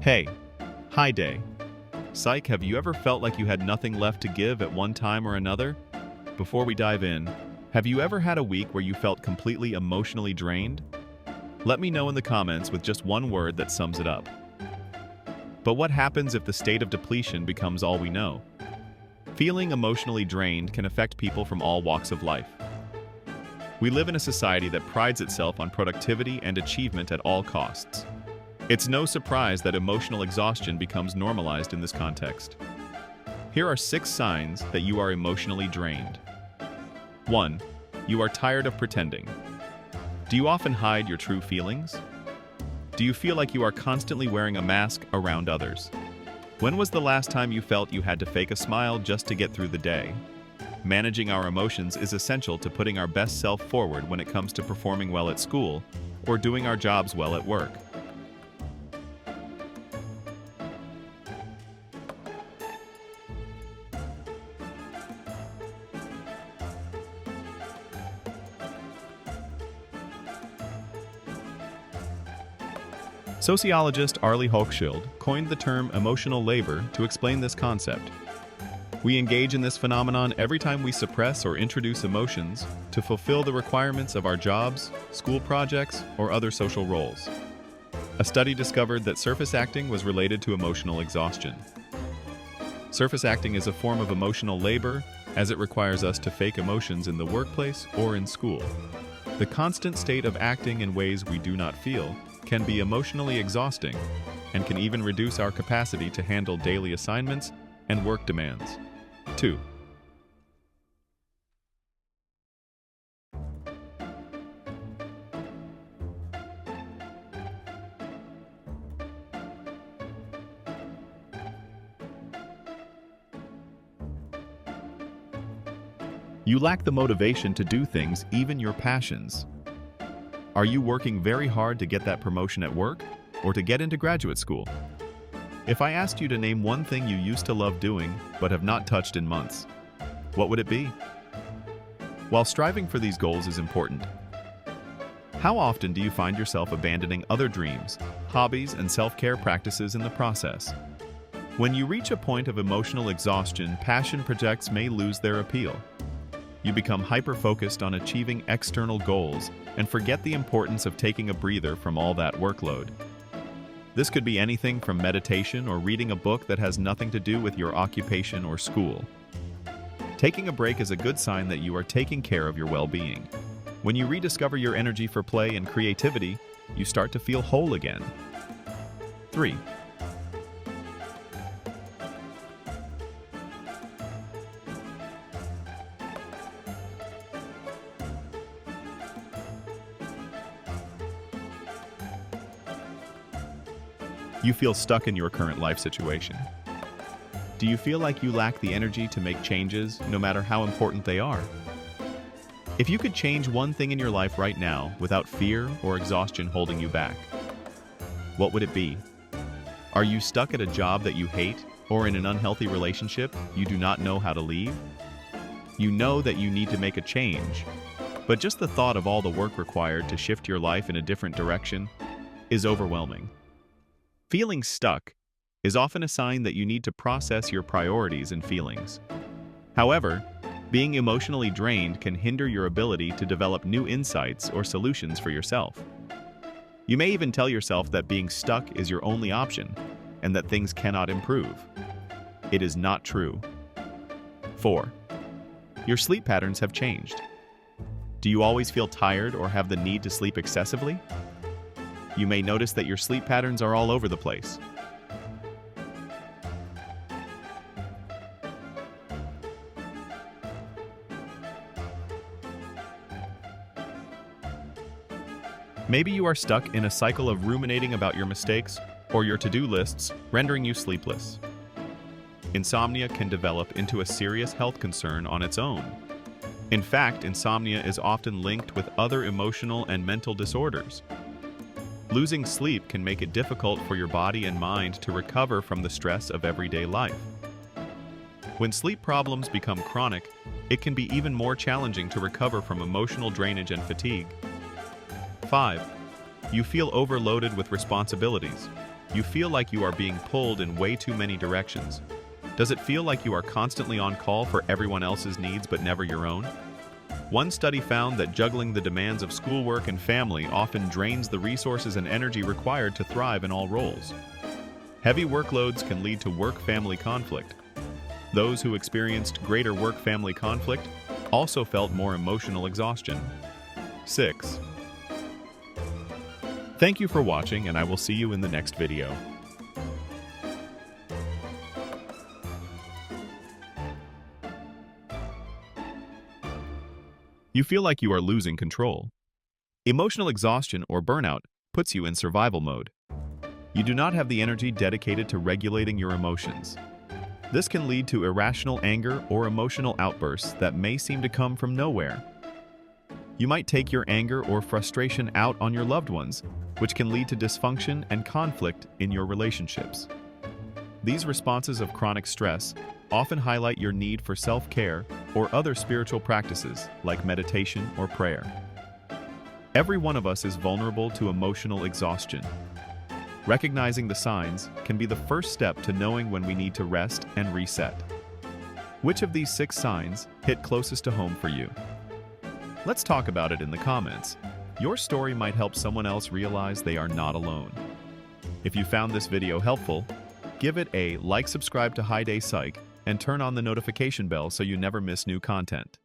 Hey, Hi Day Psych, have you ever felt like you had nothing left to give at one time or another? Before we dive in, have you ever had a week where you felt completely emotionally drained? Let me know in the comments with just one word that sums it up. But what happens if the state of depletion becomes all we know? Feeling emotionally drained can affect people from all walks of life. We live in a society that prides itself on productivity and achievement at all costs. It's no surprise that emotional exhaustion becomes normalized in this context. Here are 6 signs that you are emotionally drained. 1. You are tired of pretending. Do you often hide your true feelings? Do you feel like you are constantly wearing a mask around others? When was the last time you felt you had to fake a smile just to get through the day? Managing our emotions is essential to putting our best self forward when it comes to performing well at school or doing our jobs well at work. Sociologist Arlie Hochschild coined the term emotional labor to explain this concept. We engage in this phenomenon every time we suppress or introduce emotions to fulfill the requirements of our jobs, school projects, or other social roles. A study discovered that surface acting was related to emotional exhaustion. Surface acting is a form of emotional labor as it requires us to fake emotions in the workplace or in school. The constant state of acting in ways we do not feel can be emotionally exhausting and can even reduce our capacity to handle daily assignments and work demands. 2. You lack the motivation to do things, even your passions. Are you working very hard to get that promotion at work or to get into graduate school? If I asked you to name one thing you used to love doing but have not touched in months, what would it be? While striving for these goals is important, how often do you find yourself abandoning other dreams, hobbies, and self-care practices in the process? When you reach a point of emotional exhaustion, passion projects may lose their appeal. You become hyper-focused on achieving external goals and forget the importance of taking a breather from all that workload. This could be anything from meditation or reading a book that has nothing to do with your occupation or school. Taking a break is a good sign that you are taking care of your well-being. When you rediscover your energy for play and creativity, you start to feel whole again. 3. You feel stuck in your current life situation. Do you feel like you lack the energy to make changes, no matter how important they are? If you could change one thing in your life right now without fear or exhaustion holding you back, what would it be? Are you stuck at a job that you hate or in an unhealthy relationship you do not know how to leave? You know that you need to make a change, but just the thought of all the work required to shift your life in a different direction is overwhelming. Feeling stuck is often a sign that you need to process your priorities and feelings. However, being emotionally drained can hinder your ability to develop new insights or solutions for yourself. You may even tell yourself that being stuck is your only option and that things cannot improve. It is not true. 4. Your sleep patterns have changed. Do you always feel tired or have the need to sleep excessively? You may notice that your sleep patterns are all over the place. Maybe you are stuck in a cycle of ruminating about your mistakes or your to-do lists, rendering you sleepless. Insomnia can develop into a serious health concern on its own. In fact, insomnia is often linked with other emotional and mental disorders. Losing sleep can make it difficult for your body and mind to recover from the stress of everyday life. When sleep problems become chronic, it can be even more challenging to recover from emotional drainage and fatigue. 5. You feel overloaded with responsibilities. You feel like you are being pulled in way too many directions. Does it feel like you are constantly on call for everyone else's needs but never your own? One study found that juggling the demands of schoolwork and family often drains the resources and energy required to thrive in all roles. Heavy workloads can lead to work-family conflict. Those who experienced greater work-family conflict also felt more emotional exhaustion. 6. Thank you for watching, and I will see you in the next video. You feel like you are losing control. Emotional exhaustion or burnout puts you in survival mode. You do not have the energy dedicated to regulating your emotions. This can lead to irrational anger or emotional outbursts that may seem to come from nowhere. You might take your anger or frustration out on your loved ones, which can lead to dysfunction and conflict in your relationships. These responses of chronic stress often highlight your need for self-care or other spiritual practices like meditation or prayer. Every one of us is vulnerable to emotional exhaustion. Recognizing the signs can be the first step to knowing when we need to rest and reset. Which of these 6 signs hit closest to home for you? Let's talk about it in the comments. Your story might help someone else realize they are not alone. If you found this video helpful, give it a like, subscribe to Hi Day Psych, and turn on the notification bell so you never miss new content.